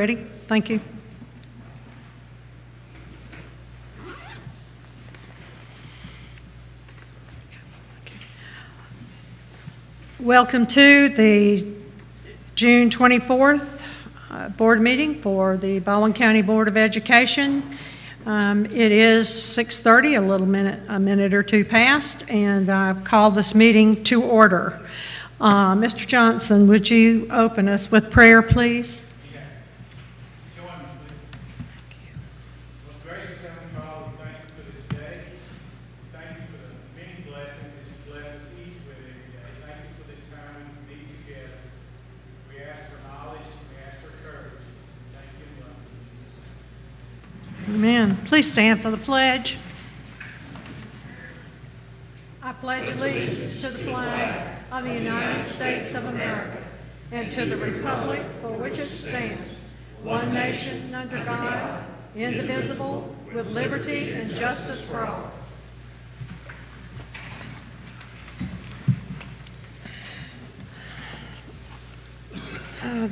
Ready? Thank you. Welcome to the June 24th board meeting for the Baldwin County Board of Education. It is 6:30, a minute or two past, and I've called this meeting to order. Mr. Johnson, would you open us with prayer, please? Amen. Please stand for the pledge. I pledge allegiance to the flag of the United States of America and to the republic for which it stands, one nation under God, indivisible, with liberty and justice for all. I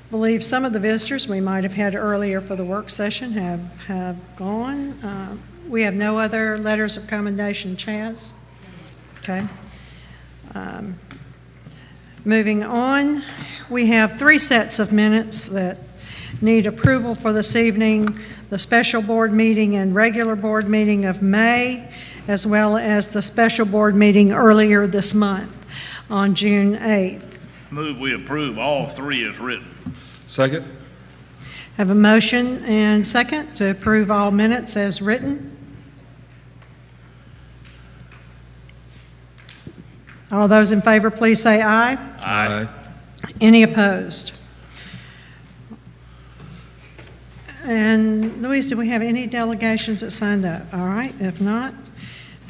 believe some of the visitors we might have had earlier for the work session have gone. We have no other letters of commendation, Chaz. Okay. Moving on, we have 3 sets of minutes that need approval for this evening: the special board meeting and regular board meeting of May, as well as the special board meeting earlier this month on June 8th. Move we approve all 3 as written. Second. Have a motion and second to approve all minutes as written. All those in favor, please say aye. Aye. Any opposed? And Louise, do we have any delegations that signed up? All right, if not,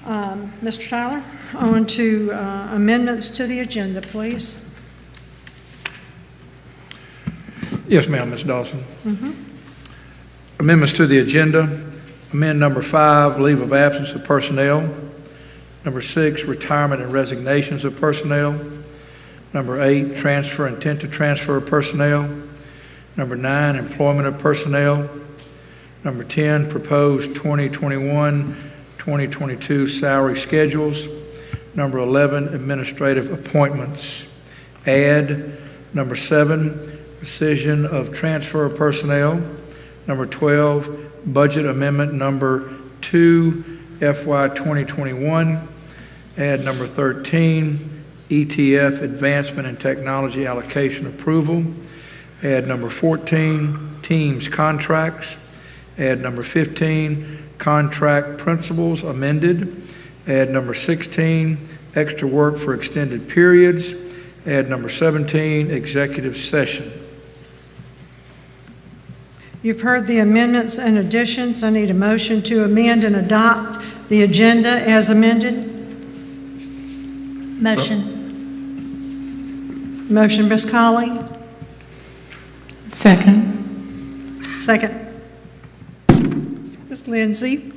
Mr. Tyler, on to amendments to the agenda, please. Yes, ma'am, Ms. Dawson. Amendments to the agenda. Amend number 5, leave of absence of personnel. Number 6, retirement and resignations of personnel. Number 8, transfer, intent to transfer of personnel. Number 9, employment of personnel. Number 10, proposed 2021-2022 salary schedules. Number 11, administrative appointments. Add. Number 7, rescission of transfer of personnel. Number 12, budget amendment number 2, FY 2021. Add number 13, ETF advancement and technology allocation approval. Add number 14, Teams contracts. Add number 15, contract principles amended. Add number 16, extra work for extended periods. Add number 17, executive session. You've heard the amendments and additions. I need a motion to amend and adopt the agenda as amended. Motion. Motion, Ms. Colley. Second. Second. Ms. Lindsay.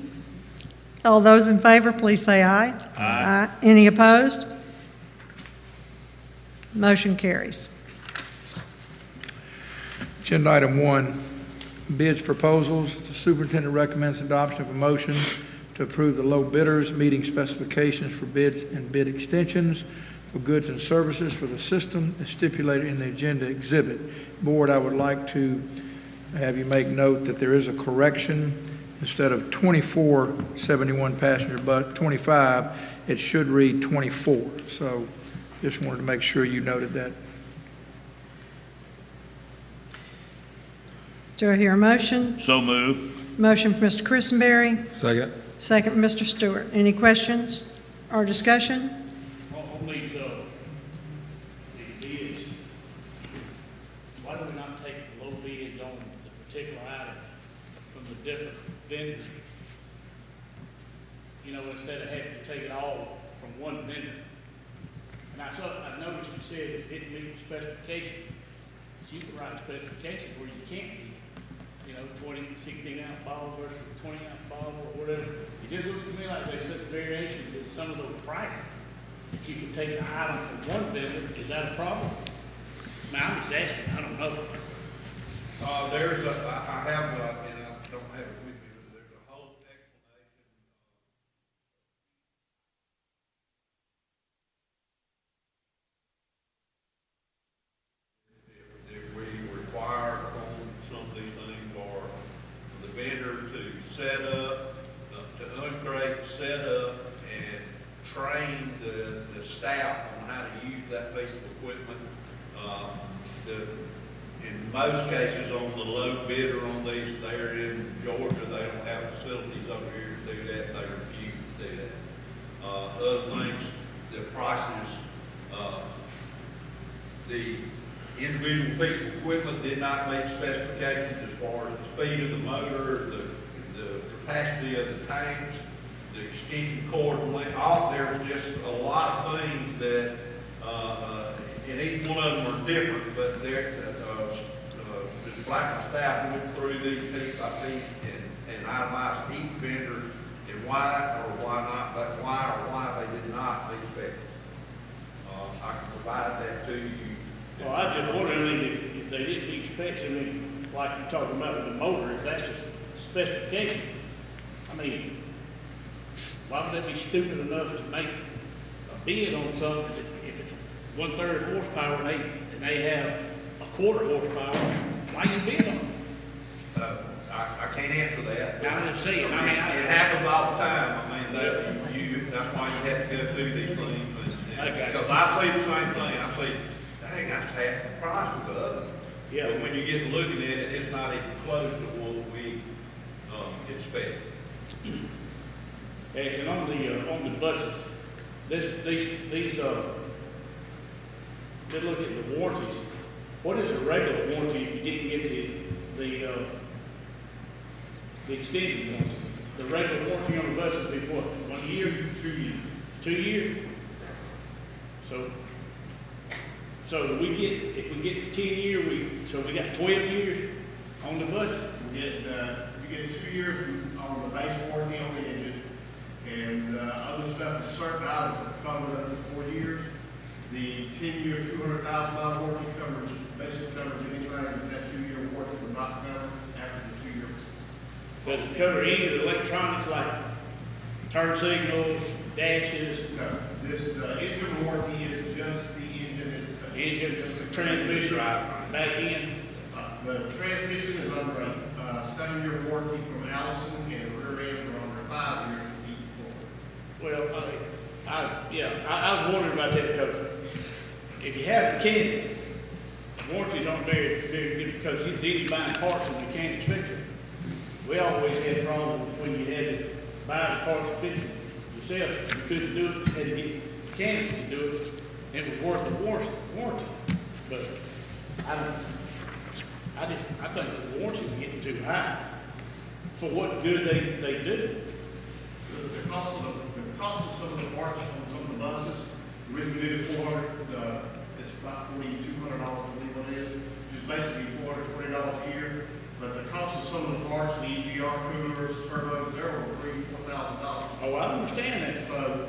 All those in favor, please say aye. Aye. Any opposed? Motion carries. Agenda item 1, bids proposals. The superintendent recommends adoption of a motion to approve the low bidders meeting specifications for bids and bid extensions for goods and services for the system as stipulated in the agenda exhibit. Board, I would like to have you make note that there is a correction. Instead of 24 71 passenger bus, 25, it should read 24. So just wanted to make sure you noted that. Do I hear a motion? So move. Motion from Mr. Christenberry. Second. Second from Mr. Stewart. Any questions or discussion? Only the bids. Why do we not take the low bids on the particular item from the different vendors? You know, instead of having to take it all from one vendor. And I noticed you said it didn't meet the specifications. You can write specifications where you can't be, 16-ounce bottle versus 20-ounce bottle or whatever. It just looks to me like there's such variations in some of those prices. If you can take an item from one vendor, is that a problem? I mean, I'm just asking, I don't know. There's a, I have, and I don't have it with me, but there's a whole explanation. If we require on some of these things for the vendor to set up, to uncrate, set up, and train the staff on how to use that piece of equipment. In most cases, on the low bidder on these, they're in Georgia, they don't have facilities over here to do that, they refuse to do that. Other things, the prices, the individual piece of equipment did not meet specifications as far as the speed of the motor, the capacity of the tanks, the extension cord, all, there's just a lot of things that, and each one of them are different, but they're, the Black staff went through these piece by piece and itemized each vendor and why or why not, but why or why they did not meet specs. I can provide that to you. Well, I just wonder, I mean, if they didn't meet specs, I mean, like you're talking about with the motor, if that's a specification, I mean, why would they be stupid enough to make a bid on something if it's 1/3 horsepower and they have 1/4 horsepower? Why you bid on it? I can't answer that. I'm just saying, I mean, it happens all the time. I mean, that's why you have to go through these things. Because I see the same thing. I see, dang, that's half the price of the other. Yeah. But when you get looking at it, it's not even close to what we expect. And on the buses, these they look at the warranties. What is a regular warranty if you didn't get the extended warranty? The regular warranty on the bus would be what, 1 year? 2 years. 2 years? So if we get 10 year, we got 12 years on the bus? You get 2 years on the base warranty on the engine, and other stuff is certain items that cover up to 4 years. The 10-year, $200,000 warranty basically covers anything that 2-year warranty would not cover after the 2 years. Does it cover any of the electronics like turn signals, dashes? No, the engine warranty is just the engine itself. Engine, transmission, back end? The transmission is under a 7-year warranty from Allison, and the rear ends are under 5 years from each floor. Well, I was wondering about that because if you have mechanics, warranties aren't very, very good because you need to buy parts and mechanics fix it. We always had problems when you had to buy the parts and fix it yourself. You couldn't do it, you had to get mechanics to do it. It was worth the warranty. But I think the warranty is getting too high for what good they do. The cost of some of the parts on some of the buses, the reason we did it $400, it's about $4,200, I believe what it is, which is basically $420 a year. But the cost of some of the parts, the EGR coolers, turbos, they're over $3,000-$4,000. Oh, I understand that. So,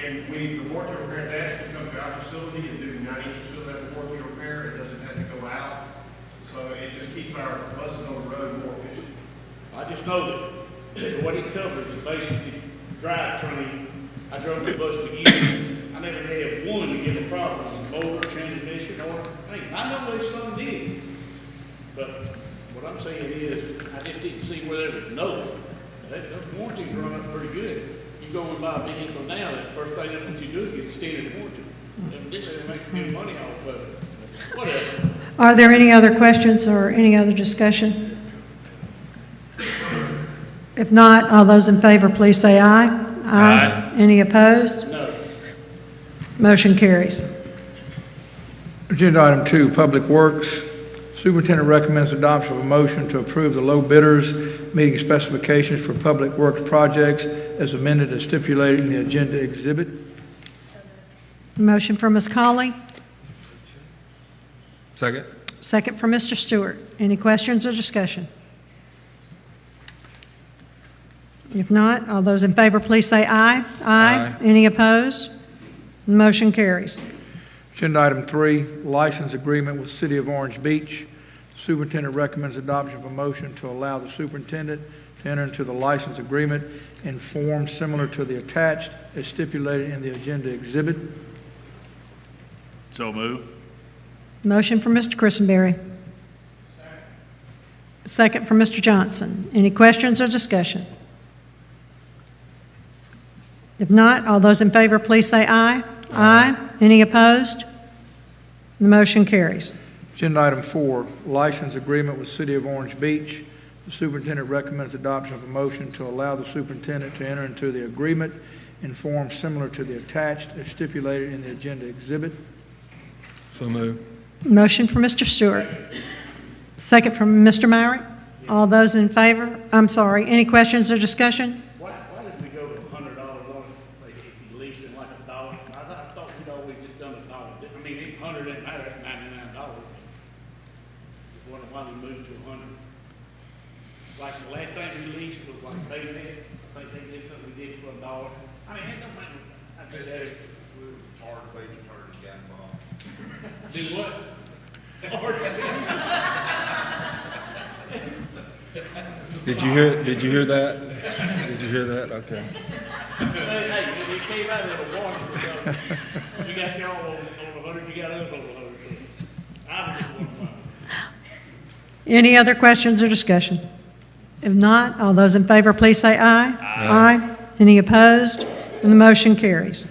and we need the warranty repair to actually come to our facility and do 90% of that warranty repair. It doesn't have to go out. So it just keeps our buses on the road more efficient. I just know that what it covers is basically drivetrain. I drove the bus for years. I never had one to get a problem with motor, transmission, or anything. I know there's some did. But what I'm saying is, I just didn't see where there was no. Those warranties run up pretty good. You go and buy a vehicle now, the first thing that you do is get extended warranty. Evidently, they make good money off of it. Whatever. Are there any other questions or any other discussion? If not, all those in favor, please say aye. Aye. Any opposed? No. Motion carries. Agenda item 2, Public Works. Superintendent recommends adoption of a motion to approve the low bidders meeting specifications for public works projects as amended and stipulated in the agenda exhibit. Motion from Ms. Colley, Second. second from Mr. Stewart. Any questions or discussion? If not, all those in favor, please say aye. Aye. Any opposed? Motion carries. Agenda item 3, license agreement with City of Orange Beach. Superintendent recommends adoption of a motion to allow the superintendent to enter into the license agreement in form similar to the attached as stipulated in the agenda exhibit. So move. Motion from Mr. Christenberry. Second from Mr. Johnson. Any questions or discussion? If not, all those in favor, please say aye. Aye. Any opposed? The motion carries. Agenda item 4, license agreement with City of Orange Beach. The superintendent recommends adoption of a motion to allow the superintendent to enter into the agreement in form similar to the attached as stipulated in the agenda exhibit. So moved. Motion from Mr. Stewart. Second from Mr. Myrick. All those in favor? I'm sorry. Any questions or discussion? Why did we go to $100 on, like, if you lease it like $1? I thought we'd always just done $1. I mean, $100 didn't matter, that's $99. Just wondering why we moved to 100. Like, the last time we leased was like Bayhead. I think they did something we did for $1. I mean, it don't matter. I just had it. Hard wage attorneys got involved. Do what? Did you hear that? Did you hear that? Okay. Hey, you came out of the water because you got y'all on 100, you got us on 100. I was just wondering. Any other questions or discussion? If not, all those in favor, please say aye. Aye. Any opposed? And the motion carries.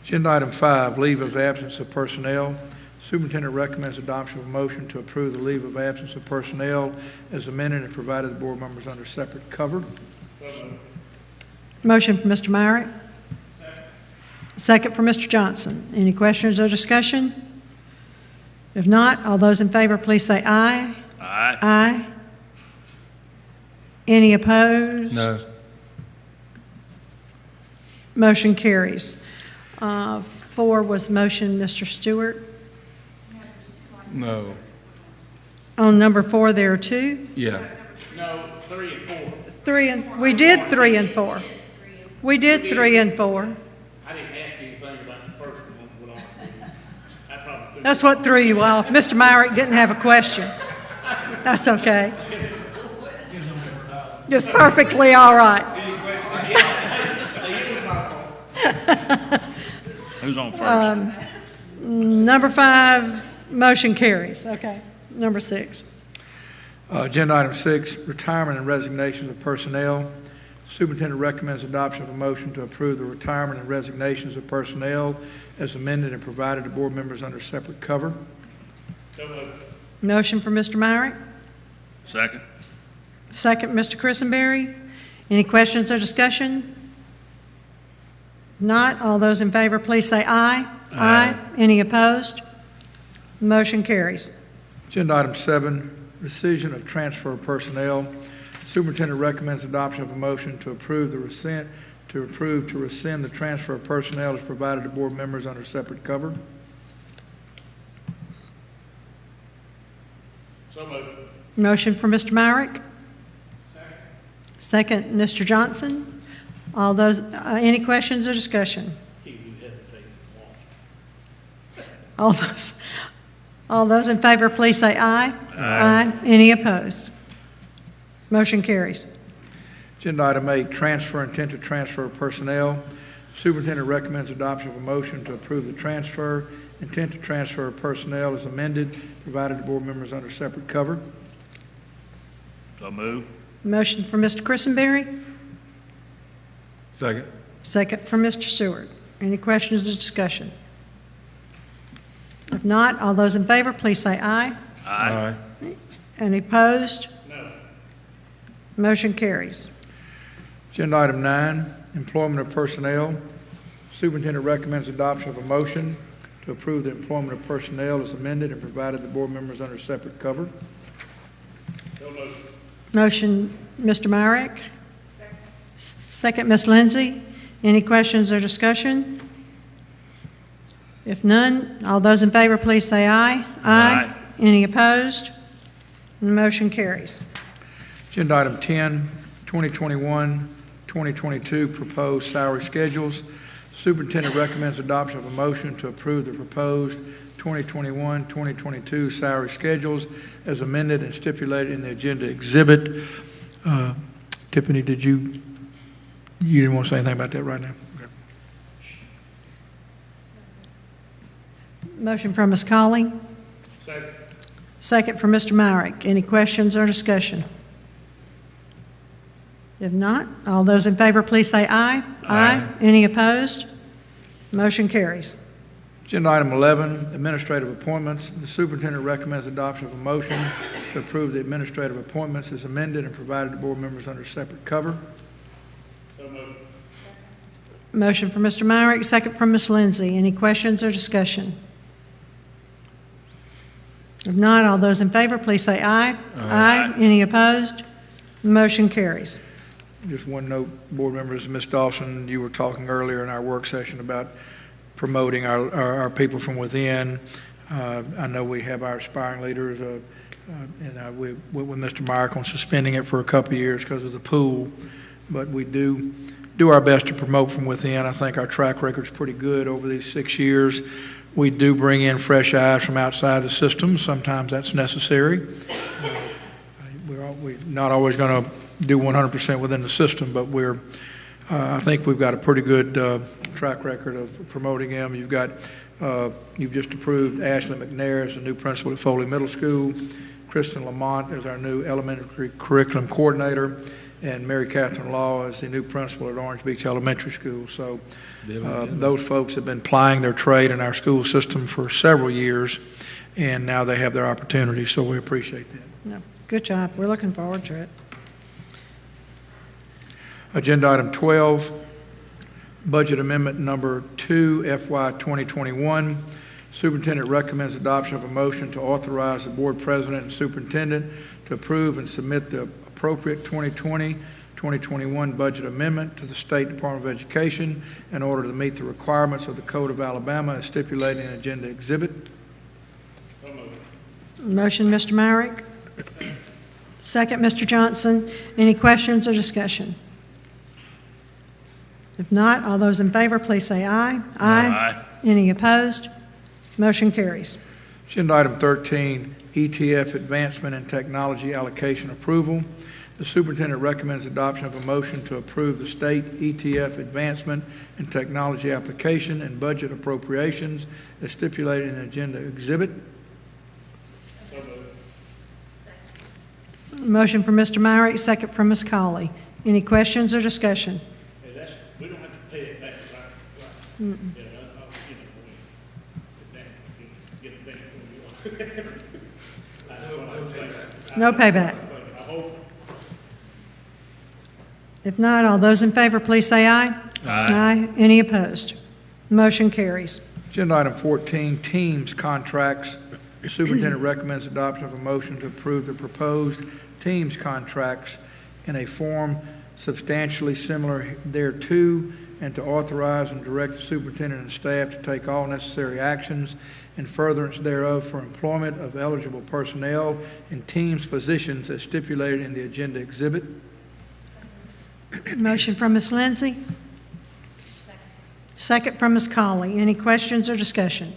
Agenda item 5, leave of absence of personnel. Superintendent recommends adoption of a motion to approve the leave of absence of personnel as amended and provided the board members under separate cover. Motion from Mr. Myrick. Second from Mr. Johnson. Any questions or discussion? If not, all those in favor, please say aye. Aye. Aye. Any opposed? No. Motion carries. 4 was motion, Mr. Stewart. No. On number 4, there are 2. Yeah. No, 3 and 4. 3 and, we did 3 and 4. We did 3 and 4. I didn't ask anything about the first one. I probably threw. That's what threw you off. Mr. Myrick didn't have a question. That's okay. It's perfectly all right. Who's on first? Number 5, motion carries. Okay. Number 6. Agenda item 6, retirement and resignations of personnel. Superintendent recommends adoption of a motion to approve the retirement and resignations of personnel as amended and provided to board members under separate cover. So moved. Motion for Mr. Myrick. Second. Second, Mr. Christenberry. Any questions or discussion? Not. All those in favor, please say aye. Aye. Any opposed? Motion carries. Agenda item 7, rescission of transfer of personnel. Superintendent recommends adoption of a motion to approve to rescind the transfer of personnel as provided to board members under separate cover. So moved. Motion for Mr. Myrick. Second, Mr. Johnson. All those, any questions or discussion? All those in favor, please say aye. Aye. Any opposed? Motion carries. Agenda item 8, transfer, intent to transfer of personnel. Superintendent recommends adoption of a motion to approve the transfer, intent to transfer of personnel as amended, provided to board members under separate cover. So moved. Motion for Mr. Christenberry. Second. Second for Mr. Stewart. Any questions or discussion? If not, all those in favor, please say aye. Aye. Any opposed? No. Motion carries. Agenda item 9, employment of personnel. Superintendent recommends adoption of a motion to approve the employment of personnel as amended and provided to board members under separate cover. So moved. Motion, Mr. Myrick. Second, Ms. Lindsay. Any questions or discussion? If none, all those in favor, please say aye. Aye. Any opposed? And the motion carries. Agenda item 10, 2021-2022 proposed salary schedules. Superintendent recommends adoption of a motion to approve the proposed 2021-2022 salary schedules as amended and stipulated in the agenda exhibit. Tiffany, you didn't want to say anything about that right now? Okay. Motion from Ms. Colley. Second. Second from Mr. Myrick. Any questions or discussion? If not, all those in favor, please say aye. Aye. Any opposed? Motion carries. Agenda item 11, administrative appointments. The superintendent recommends adoption of a motion to approve the administrative appointments as amended and provided to board members under separate cover. So moved. Motion from Mr. Myrick, second from Ms. Lindsay. Any questions or discussion? If not, all those in favor, please say aye. Aye. Any opposed? Motion carries. Just one note, board members, Ms. Dawson, you were talking earlier in our work session about promoting our people from within. I know we have our aspiring leaders, and we went with Mr. Myrick on suspending it for a couple of years because of the pool, but we do our best to promote from within. I think our track record's pretty good over these 6 years. We do bring in fresh eyes from outside the system. Sometimes that's necessary. We're not always going to do 100% within the system, but I think we've got a pretty good track record of promoting them. You've just approved Ashley McNair as the new principal at Foley Middle School, Kristen Lamont as our new elementary curriculum coordinator, and Mary Catherine Law as the new principal at Orange Beach Elementary School. So those folks have been plying their trade in our school system for several years, and now they have their opportunity, so we appreciate that. No, good job. We're looking forward to it. Agenda item 12, budget amendment number 2, FY 2021. Superintendent recommends adoption of a motion to authorize the board president and superintendent to approve and submit the appropriate 2020-2021 budget amendment to the State Department of Education in order to meet the requirements of the Code of Alabama as stipulated in agenda exhibit. Motion, Mr. Myrick. Second, Mr. Johnson. Any questions or discussion? If not, all those in favor, please say aye. Aye. Any opposed? Motion carries. Agenda item 13, ETF advancement and technology allocation approval. The superintendent recommends adoption of a motion to approve the state ETF advancement and technology application and budget appropriations as stipulated in the agenda exhibit. Motion from Mr. Myrick, second from Ms. Colley. Any questions or discussion? Hey, we don't have to pay it back, right? Yeah, get it back from you. No payback. I hope. If not, all those in favor, please say aye. Aye. Any opposed? Motion carries. Agenda item 14, teams contracts. The superintendent recommends adoption of a motion to approve the proposed teams contracts in a form substantially similar thereto, and to authorize and direct the superintendent and staff to take all necessary actions in furtherance thereof for employment of eligible personnel in teams positions as stipulated in the agenda exhibit. Motion from Ms. Lindsay. Second from Ms. Colley. Any questions or discussion?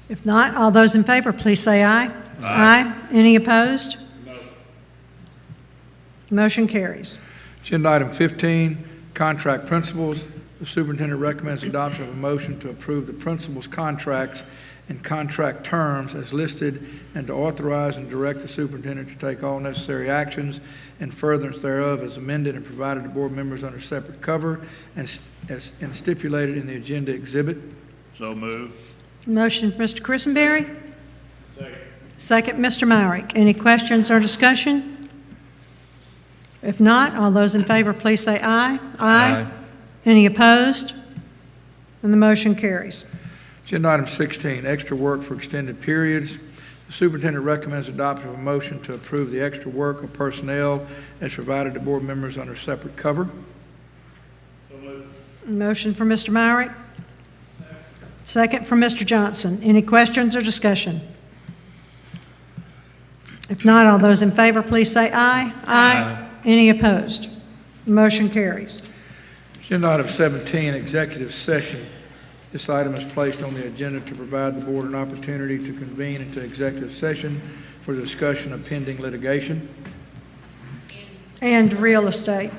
If not, all those in favor, please say aye. Aye. Any opposed? No. Motion carries. Agenda item 15, contract principals. The superintendent recommends adoption of a motion to approve the principals' contracts and contract terms as listed, and to authorize and direct the superintendent to take all necessary actions in furtherance thereof as amended and provided to board members under separate cover and stipulated in the agenda exhibit. So moved. Motion from Mr. Christenberry. Second. Second, Mr. Myrick. Any questions or discussion? If not, all those in favor, please say aye. Aye. Any opposed? And the motion carries. Agenda item 16, extra work for extended periods. The superintendent recommends adoption of a motion to approve the extra work of personnel as provided to board members under separate cover. So moved. Motion from Mr. Myrick. Second from Mr. Johnson. Any questions or discussion? If not, all those in favor, please say aye. Aye. Any opposed? Motion carries. Agenda item 17, executive session. This item is placed on the agenda to provide the board an opportunity to convene into executive session for the discussion of pending litigation. And real estate.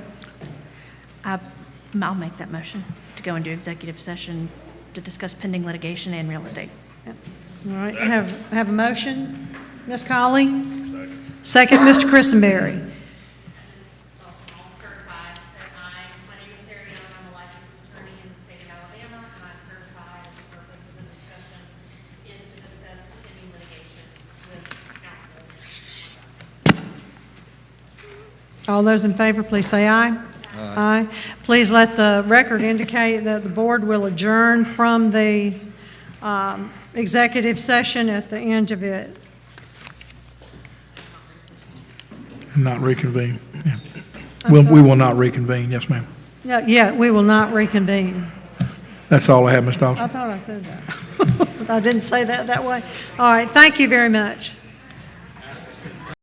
I'll make that motion to go into executive session to discuss pending litigation and real estate. All right, have a motion. Ms. Colley? Second, Mr. Christenberry. All certified that my name is Sarah Young, I'm a licensed attorney in the state of Alabama, and I'm certified that the purpose of the discussion is to discuss pending litigation with counsel. All those in favor, please say aye. Aye. Please let the record indicate that the board will adjourn from the executive session at the end of it. And not reconvene. Yeah. We will not reconvene. Yes, ma'am. No, yeah, we will not reconvene. That's all I have, Ms. Dawson. I thought I said that. I didn't say that way. All right, thank you very much.